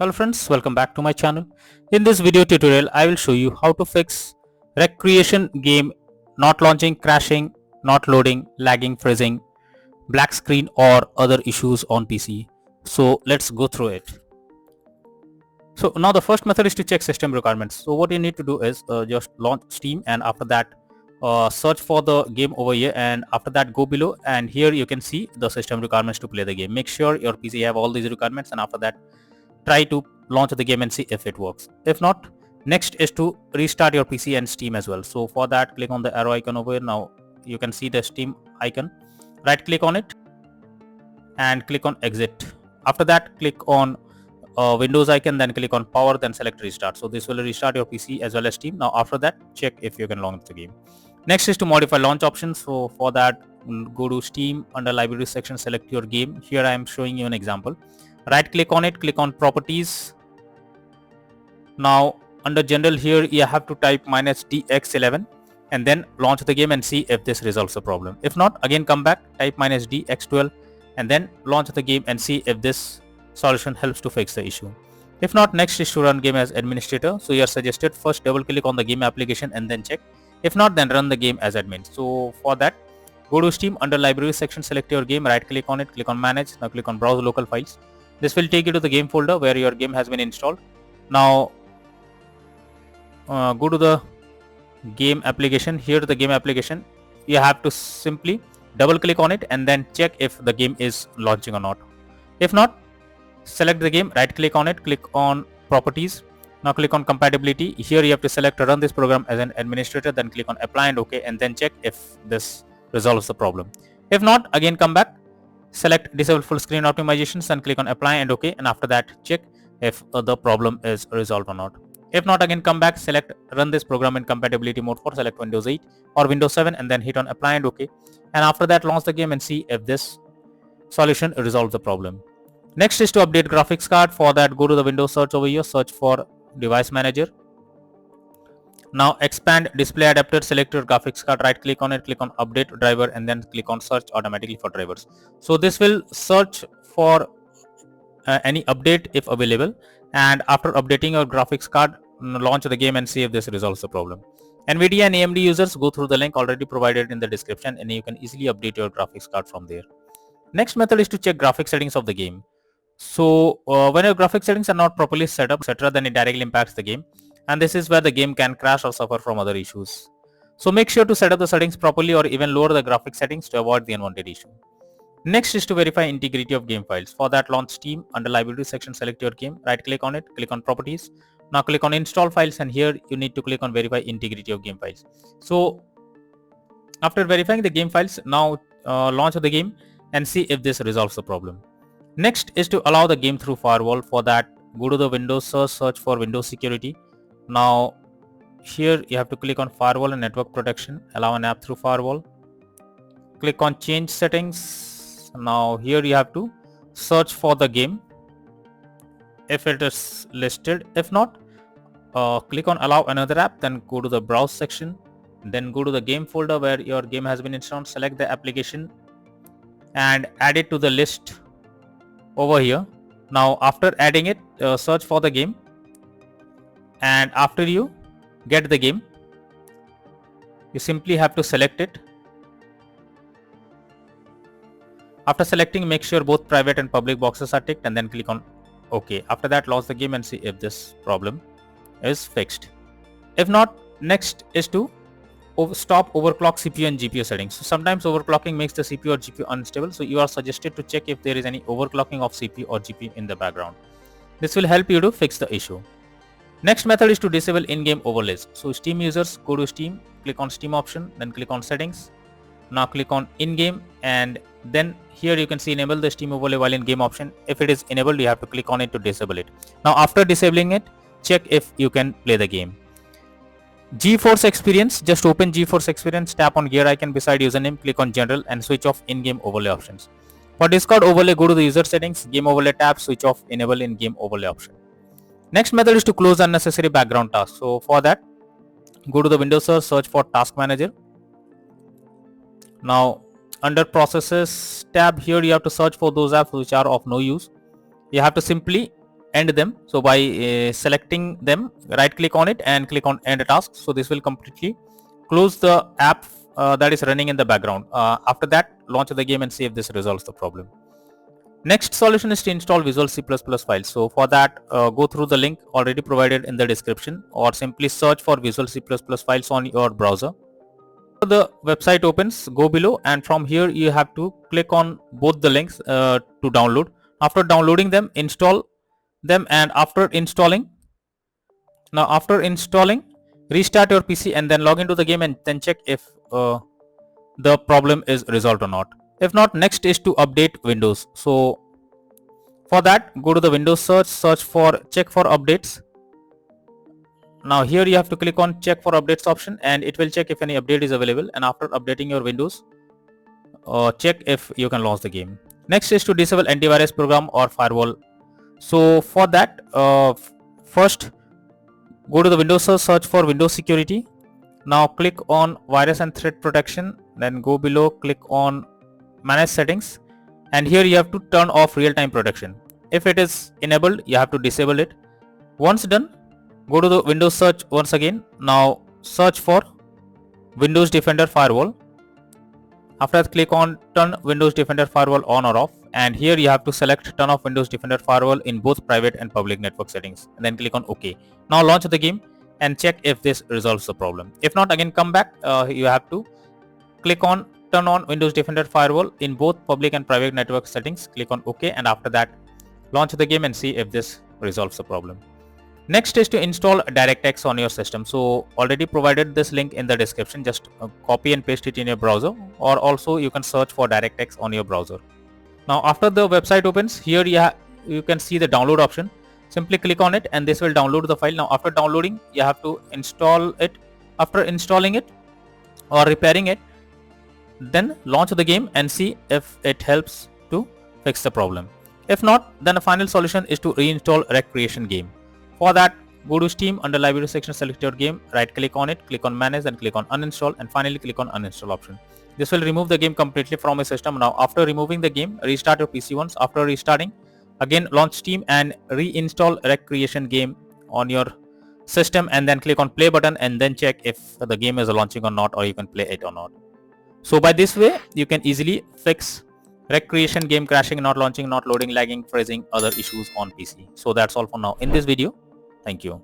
Hello friends, welcome back to my channel. In this video tutorial, I will show you how to fix recreation game not launching, crashing, not loading, lagging, freezing, black screen or other issues on PC. So let's go through it. So now the first method is to check system requirements. So what you need to do is just launch Steam, and after that search for the game over here, and after that go below, and here you can see the system requirements to play the game. Make sure your PC have all these requirements, and after that try to launch the game and see if it works. If not, next is to restart your PC and Steam as well. So for that, click on the arrow icon over here. Now you can see the Steam icon. Right click on it and click on exit. After that, click on Windows icon, then click on power, then select restart. So this will restart your PC as well as Steam. Now after that, check if you can launch the game. Next is to modify launch options. So for that, go to Steam, under library section, select your game. Here I am showing you an example. Right click on it, click on properties. Now under general, here you have to type -dx11 and then launch the game and see if this resolves the problem. If not, again come back, type -dx12 and then launch the game and see if this solution helps to fix the issue. If not, next is to run game as administrator. So you are suggested first double click on the game application and then check. If not, then run the game as admin. So for that, go to Steam, under library section, select your game, right click on it, click on manage. Now click on browse local files. This will take you to the game folder where your game has been installed. Now go to the game application. Here to the game application, you have to simply double click on it and then check if the game is launching or not. If not, select the game, right click on it, click on properties. Now click on compatibility. Here you have to select run this program as an administrator, then click on apply and OK, and then check if this resolves the problem. If not, again come back, select disable full screen optimizations and click on apply and OK, and after that check if the problem is resolved or not. If not, again come back, select run this program in compatibility mode for select Windows 8 or Windows 7 and then hit on apply and OK, and after that launch the game and see if this solution resolves the problem. Next is to update graphics card. For that, go to the Windows search over here, search for device manager. Now expand display adapter, select your graphics card, right click on it, click on update driver and then click on search automatically for drivers. So this will search for any update if available, and after updating your graphics card, launch the game and see if this resolves the problem. NVIDIA and AMD users, go through the link already provided in the description and you can easily update your graphics card from there. Next method is to check graphic settings of the game. So when your graphic settings are not properly set up, etc., then it directly impacts the game, and this is where the game can crash or suffer from other issues. So make sure to set up the settings properly or even lower the graphic settings to avoid the unwanted issue. Next is to verify integrity of game files. For that, launch Steam, under library section, select your game, right click on it, click on properties. Now click on install files and here you need to click on verify integrity of game files. So after verifying the game files, now launch the game and see if this resolves the problem. Next is to allow the game through firewall. For that, go to the Windows search for Windows security. Now here you have to click on firewall and network protection, allow an app through firewall. Click on change settings. Now here you have to search for the game if it is listed. If not, click on allow another app, then go to the browse section, then go to the game folder where your game has been installed, select the application and add it to the list over here. Now after adding it, search for the game, and after you get the game, you simply have to select it. After selecting, make sure both private and public boxes are ticked and then click on OK. After that, launch the game and see if this problem is fixed. If not, next is to stop overclock CPU and GPU settings. So sometimes overclocking makes the CPU or GPU unstable, so you are suggested to check if there is any overclocking of CPU or GPU in the background. This will help you to fix the issue. Next method is to disable in-game overlays. So Steam users, go to Steam, click on Steam option, then click on settings. Now click on in-game and then here you can see enable the Steam overlay while in game option. If it is enabled, you have to click on it to disable it. Now after disabling it, check if you can play the game. GeForce Experience, just open GeForce Experience, tap on gear icon beside username, click on general and switch off in-game overlay options. For Discord overlay, go to the user settings, game overlay tab, switch off enable in-game overlay option. Next method is to close unnecessary background tasks. So for that, go to the Windows search for task manager. Now under processes tab, here you have to search for those apps which are of no use. You have to simply end them. So by selecting them, right click on it and click on end task. So this will completely close the app that is running in the background. After that, launch the game and see if this resolves the problem. Next solution is to install Visual C++ files. So for that, go through the link already provided in the description, or simply search for Visual C++ files on your browser. The website opens, go below, and from here you have to click on both the links to download. After downloading them, install them, and after installing, restart your PC and then log into the game and then check if the problem is resolved or not. If not, next is to update Windows. So for that, go to the Windows search for check for updates. Now here you have to click on check for updates option, and it will check if any update is available, and after updating your Windows, check if you can launch the game. Next is to disable antivirus program or firewall. So for that, first go to the Windows search for Windows security. Now click on virus and threat protection, then go below, click on manage settings, and here you have to turn off real-time protection. If it is enabled, you have to disable it. Once done, go to the Windows search once again. Now search for Windows Defender Firewall. After that, click on turn Windows Defender Firewall on or off, and here you have to select turn off Windows Defender Firewall in both private and public network settings, and then click on OK. Now launch the game and check if this resolves the problem. If not, again come back. You have to click on turn on Windows Defender Firewall in both public and private network settings, click on OK, and after that launch the game and see if this resolves the problem. Next is to install DirectX on your system. So already provided this link in the description, just copy and paste it in your browser, or also you can search for DirectX on your browser. Now after the website opens, here you can see the download option. Simply click on it and this will download the file. Now after downloading, you have to install it. After installing it or repairing it, then launch the game and see if it helps to fix the problem. If not, then the final solution is to reinstall Wreckreation game. For that, go to Steam, under library section, select your game, right click on it, click on manage, then click on uninstall, and finally click on uninstall option. This will remove the game completely from your system. Now after removing the game, restart your PC once. After restarting, again launch Steam and reinstall Wreckreation game on your system, and then click on play button and then check if the game is launching or not, or you can play it or not. So by this way, you can easily fix Wreckreation game crashing, not launching, not loading, lagging, freezing, other issues on PC. So that's all for now in this video. Thank you.